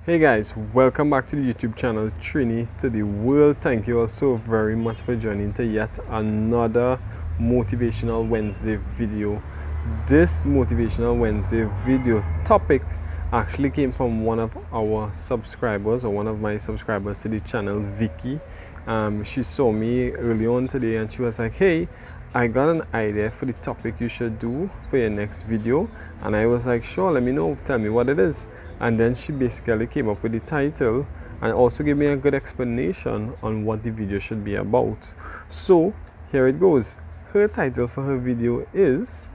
Hey guys, welcome back to the YouTube channel Trini to the world. Thank you all so very much for joining to yet another Motivational Wednesday video. This Motivational Wednesday video topic actually came from one of our subscribers, or one of my subscribers to the channel, Vicky. She saw me early on today and she was like, hey, I got an idea for the topic you should do for your next video. And I was like, sure, let me know, tell me what it is. And then she basically came up with the title and also gave me a good explanation on what the video should be about. So here it goes. Her title for her video is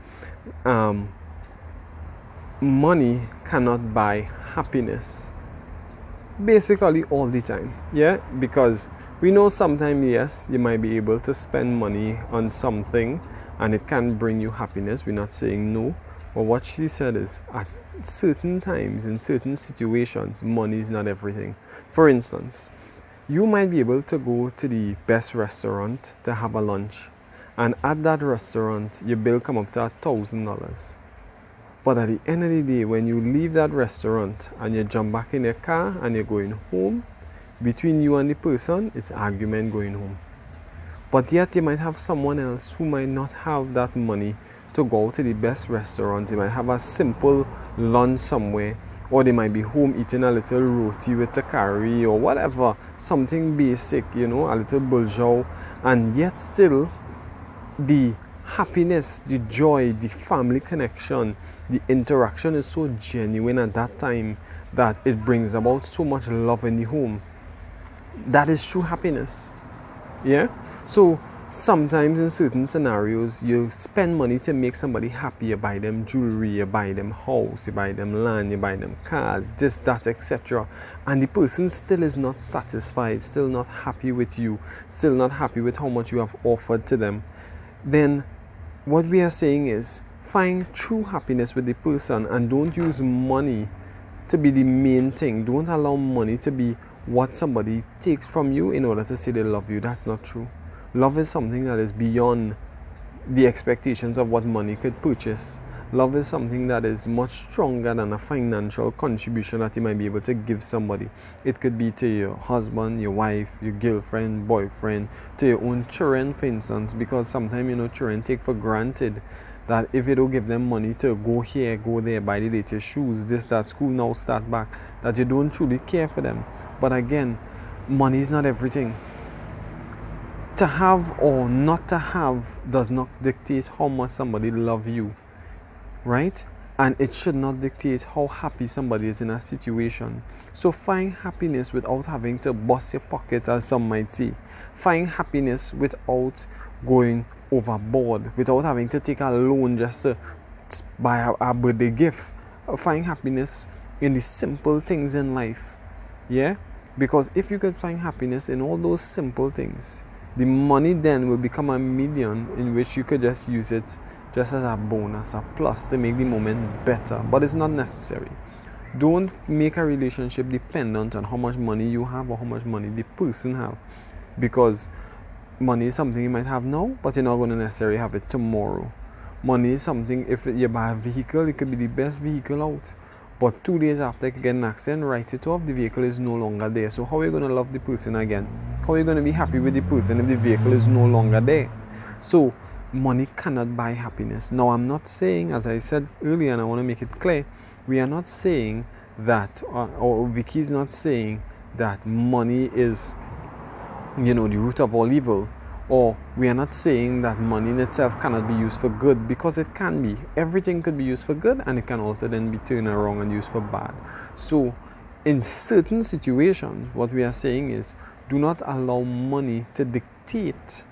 Money Cannot Buy Happiness. Basically all the time, yeah, because we know sometimes, yes, you might be able to spend money on something and it can bring you happiness. We're not saying no, but what she said is at certain times, in certain situations, money is not everything. For instance, you might be able to go to the best restaurant to have a lunch, and at that restaurant your bill come up to $1,000. But at the end of the day, when you leave that restaurant and you jump back in your car and you're going home, between you and the person, it's argument going home. But yet you might have someone else who might not have that money to go to the best restaurant. They might have a simple lunch somewhere, or they might be home eating a little roti with a curry or whatever, something basic, you know, a little bourgeois, and yet still the happiness, the joy, the family connection, the interaction is so genuine at that time that it brings about so much love in the home. That is true happiness. Yeah? So sometimes in certain scenarios you spend money to make somebody happy. You buy them jewelry, you buy them house, you buy them land, you buy them cars, this, that, etc. And the person still is not satisfied, still not happy with you, still not happy with how much you have offered to them. Then what we are saying is find true happiness with the person and don't use money to be the main thing. Don't allow money to be what somebody takes from you in order to say they love you. That's not true. Love is something that is beyond the expectations of what money could purchase. Love is something that is much stronger than a financial contribution that you might be able to give somebody. It could be to your husband, your wife, your girlfriend, boyfriend, to your own children, for instance, because sometimes, you know, children take for granted that if you don't give them money to go here, go there, buy the latest shoes, this, that, school now start back, that you don't truly care for them. But again, money is not everything. To have or not to have does not dictate how much somebody loves you, right? And it should not dictate how happy somebody is in a situation. So find happiness without having to bust your pocket, as some might say. Find happiness without going overboard, without having to take a loan just to buy a birthday gift. Find happiness in the simple things in life. Yeah? Because if you could find happiness in all those simple things, the money then will become a medium in which you could just use it just as a bonus, a plus to make the moment better. But it's not necessary. Don't make a relationship dependent on how much money you have or how much money the person have. Because money is something you might have now, but you're not going to necessarily have it tomorrow. Money is something, if you buy a vehicle, it could be the best vehicle out. But 2 days after you get an accident, write it off, the vehicle is no longer there. So how are you going to love the person again? How are you going to be happy with the person if the vehicle is no longer there? So money cannot buy happiness. Now I'm not saying, as I said earlier, and I want to make it clear, we are not saying that, or Vicky is not saying that money is, you know, the root of all evil. Or we are not saying that money in itself cannot be used for good, because it can be. Everything could be used for good, and it can also then be turned around and used for bad. So in certain situations, what we are saying is do not allow money to dictate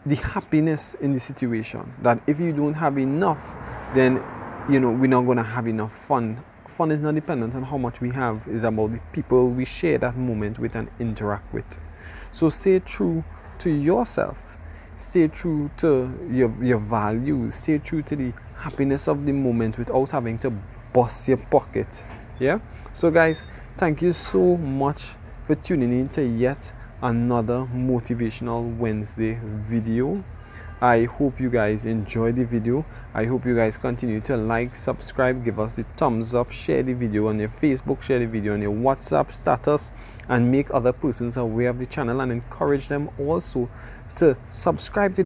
the happiness in the situation. That if you don't have enough, then, you know, we're not going to have enough fun. Fun is not dependent on how much we have. It's about the people we share that moment with and interact with. So stay true to yourself. Stay true to your values. Stay true to the happiness of the moment without having to bust your pocket. Yeah? So guys, thank you so much for tuning in to yet another Motivational Wednesday video. I hope you guys enjoy the video. I hope you guys continue to like, subscribe, give us the thumbs up, share the video on your Facebook, share the video on your WhatsApp status, and make other persons aware of the channel, and encourage them also to subscribe to